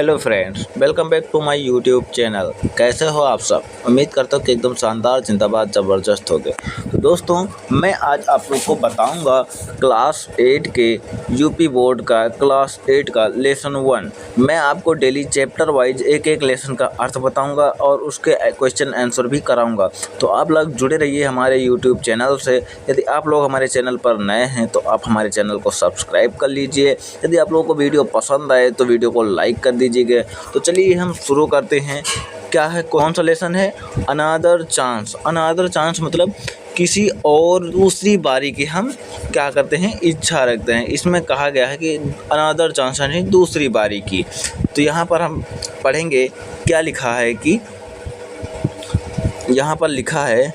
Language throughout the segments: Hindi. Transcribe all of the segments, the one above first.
Hello friends, welcome back to my YouTube channel. कैसे हो आप सब? उम्मीद करता हूँ कि एकदम शानदार, जिंदाबाद, ज़बरदस्त हो गए। तो दोस्तों, मैं आज आप लोग को बताऊंगा क्लास 8 के यूपी बोर्ड का क्लास 8 का लेसन 1। मैं आपको डेली चैप्टर वाइज एक एक लेसन का अर्थ बताऊंगा और उसके क्वेश्चन आंसर भी कराऊंगा। तो आप लोग जुड़े रहिए हमारे यूट्यूब चैनल से। यदि आप लोग हमारे चैनल पर नए हैं तो आप हमारे चैनल को सब्सक्राइब कर लीजिए। यदि आप लोगों को वीडियो पसंद आए तो वीडियो को लाइक कर दीजिएगा। तो चलिए हम शुरू करते हैं। क्या है, कौन सा लेसन है? Another chance. अनदर चांस मतलब किसी और दूसरी बारी की हम क्या करते हैं, इच्छा रखते हैं। इसमें कहा गया है कि अनदर चांस यानी दूसरी बारी की। तो यहाँ पर हम पढ़ेंगे क्या लिखा है कि यहाँ पर लिखा है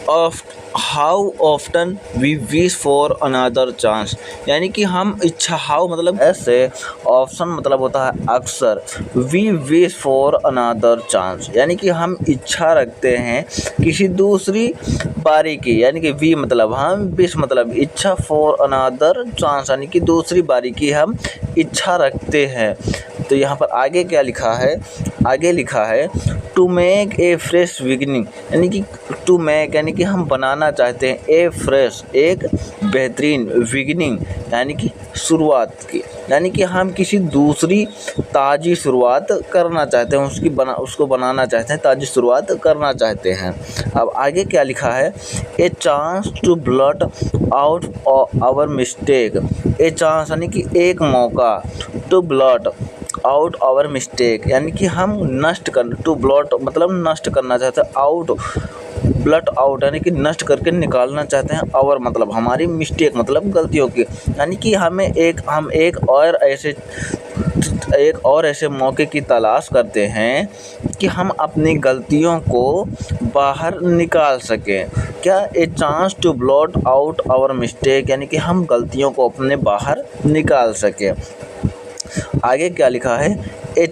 of how often we wish for another chance, यानी कि हम इच्छा, हाउ मतलब ऐसे, ऑप्शन मतलब होता है अक्सर, we wish for another chance यानी कि हम इच्छा रखते हैं किसी दूसरी बारी की, यानी कि वी मतलब हम, विश मतलब इच्छा, फॉर अनदर चांस यानी कि दूसरी बारी की हम इच्छा रखते हैं। तो यहाँ पर आगे क्या लिखा है? आगे लिखा है to make a fresh beginning, यानी कि टू मेक यानी कि हम बनाना चाहते हैं, ए फ्रेश एक बेहतरीन, बिगिनिंग यानी कि शुरुआत की, यानी कि हम किसी दूसरी ताज़ी शुरुआत करना चाहते हैं, उसको बनाना चाहते हैं, ताज़ी शुरुआत करना चाहते हैं। अब आगे क्या लिखा है? A chance to blot out our mistake. A chance यानी कि एक मौका, to blot out our mistake यानी कि हम नष्ट कर, टू ब्लॉट मतलब नष्ट करना चाहते हैं, आउट ब्लट आउट यानी कि नष्ट करके निकालना चाहते हैं, आवर मतलब हमारी, मिस्टेक मतलब गलतियों की, यानी कि हम एक और ऐसे मौके की तलाश करते हैं कि हम अपनी गलतियों को बाहर निकाल सकें। क्या? A chance to blot out our mistake यानी कि हम गलतियों को अपने बाहर निकाल सकें। आगे क्या लिखा है? A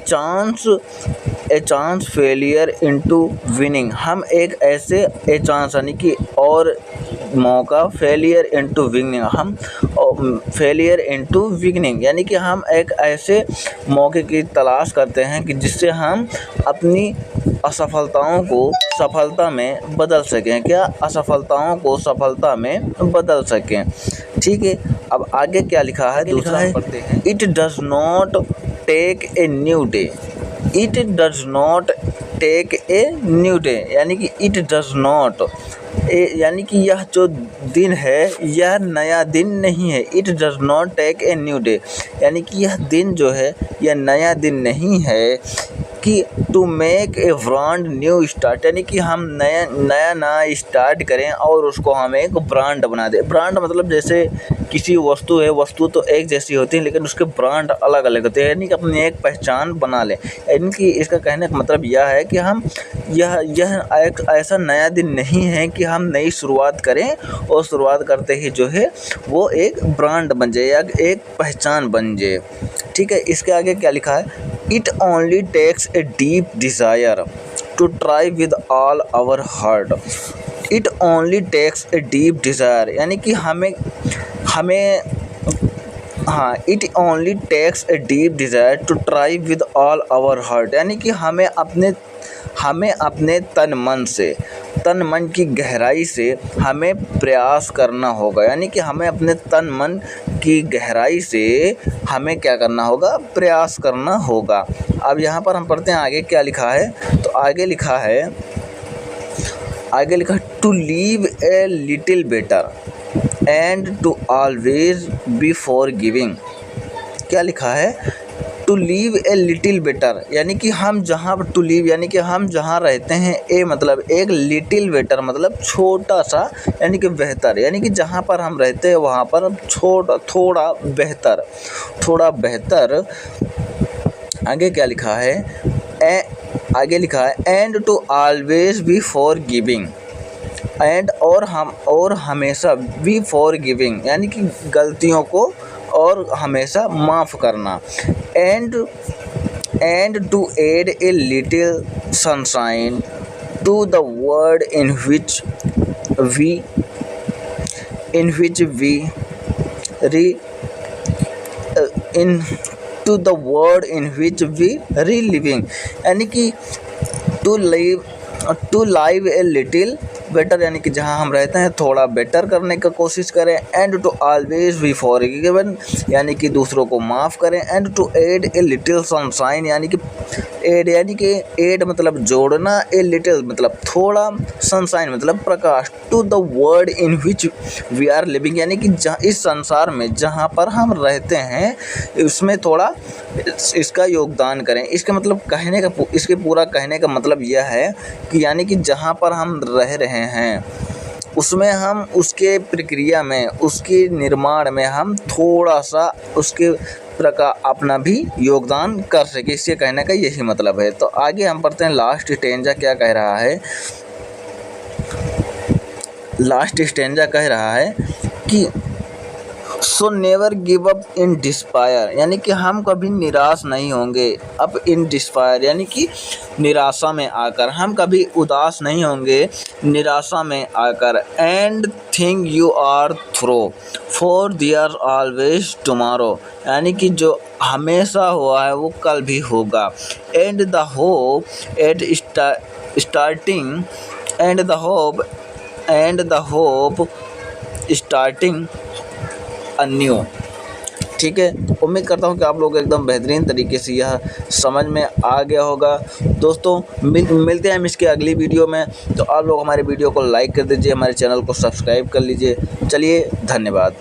chance failure into winning. हम एक ऐसे, ए चांस यानी कि और मौका, फेलियर इनटू विनिंग, हम फेलियर इनटू विनिंग यानी कि हम एक ऐसे मौके की तलाश करते हैं कि जिससे हम अपनी असफलताओं को सफलता में बदल सकें। क्या? असफलताओं को सफलता में बदल सकें। ठीक है। अब आगे क्या लिखा है? दूसरा है पढ़ते हैं। It does not take a new day. It does not take a new day यानी कि इट डज नॉट, यानी कि यह जो दिन है यह नया दिन नहीं है। It does not take a new day यानी कि यह दिन जो है यह नया दिन नहीं है। कि to make a brand new start यानी कि हम नया स्टार्ट करें और उसको हम एक ब्रांड बना दें। ब्रांड मतलब जैसे किसी वस्तु है, वस्तु तो एक जैसी होती है लेकिन उसके ब्रांड अलग अलग होते हैं, यानी कि अपनी एक पहचान बना लें। यानी कि इसका कहने का मतलब यह है कि हम यह एक ऐसा नया दिन नहीं है कि हम नई शुरुआत करें और शुरुआत करते ही जो है वो एक ब्रांड बन जाए या एक पहचान बन जाए। ठीक है। इसके आगे क्या लिखा है? It only takes a deep desire to try with all our heart. It only takes a deep desire यानी कि हमें हाँ, it only takes a deep desire to try with all our heart यानी कि हमें अपने तन मन की गहराई से हमें प्रयास करना होगा, यानी कि हमें अपने तन मन की गहराई से हमें क्या करना होगा? प्रयास करना होगा। अब यहाँ पर हम पढ़ते हैं आगे क्या लिखा है। तो आगे लिखा है to leave a little better and to always be forgiving. क्या लिखा है? To leave a little better यानी कि हम जहाँ पर, टू लीव यानी कि हम जहाँ रहते हैं, ए मतलब एक, लिटिल बेटर मतलब छोटा सा यानी कि बेहतर, यानी कि जहाँ पर हम रहते हैं वहाँ पर थोड़ा बेहतर। आगे क्या लिखा है? आगे लिखा है and to always be forgiving. And और हमेशा, बी फॉरगिविंग यानी कि गलतियों को और हमेशा माफ़ करना। And to add a little sunshine to the world in which we to the world in which we're living, यानी कि to live a little better, यानी कि जहाँ हम रहते हैं थोड़ा बेटर करने का कोशिश करें। And to always be forgiven, यानी कि दूसरों को माफ़ करें। And to add a little sunshine, यानी कि एड मतलब जोड़ना, ए लिटिल मतलब थोड़ा, सनशाइन मतलब प्रकाश, to the world in which we are living, यानी कि इस संसार में जहाँ पर हम रहते हैं उसमें थोड़ा इसका योगदान करें। इसका मतलब इसके पूरा कहने का मतलब यह है कि यानी कि जहाँ पर हम रह रहे हैं उसमें हम उसके प्रक्रिया में, उसके निर्माण में हम थोड़ा सा उसके प्रकार अपना भी योगदान कर सके। इसके कहने का यही मतलब है। तो आगे हम पढ़ते हैं लास्ट स्टेंजा क्या कह रहा है। लास्ट स्टेंजा कह रहा है कि so never give up in despair, यानी कि हम कभी निराश नहीं होंगे। अप इन डिस्पायर यानी कि निराशा में आकर, हम कभी उदास नहीं होंगे निराशा में आकर। And think you are through for there always tomorrow, यानी कि जो हमेशा हुआ है वो कल भी होगा। And the hope eight starting starting undue. ठीक है, उम्मीद करता हूँ कि आप लोग एकदम बेहतरीन तरीके से यह समझ में आ गया होगा। दोस्तों मिलते हैं हम इसके अगली वीडियो में। तो आप लोग हमारे वीडियो को लाइक कर दीजिए, हमारे चैनल को सब्सक्राइब कर लीजिए। चलिए, धन्यवाद।